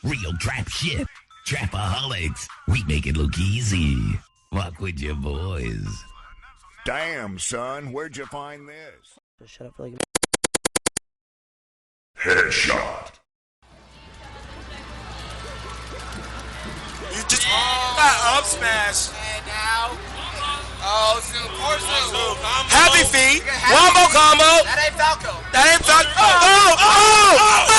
Real trap shit. Trapaholics. We make it look easy. Fuck with your boys. Damn, son, where'd you find this? Shut up for like a Headshot. You just got up smash. And now, oh, Zoom, poor Zoom. Happy feet. Wombo combo. That ain't Falco. That ain't Falco. Oh, oh, oh,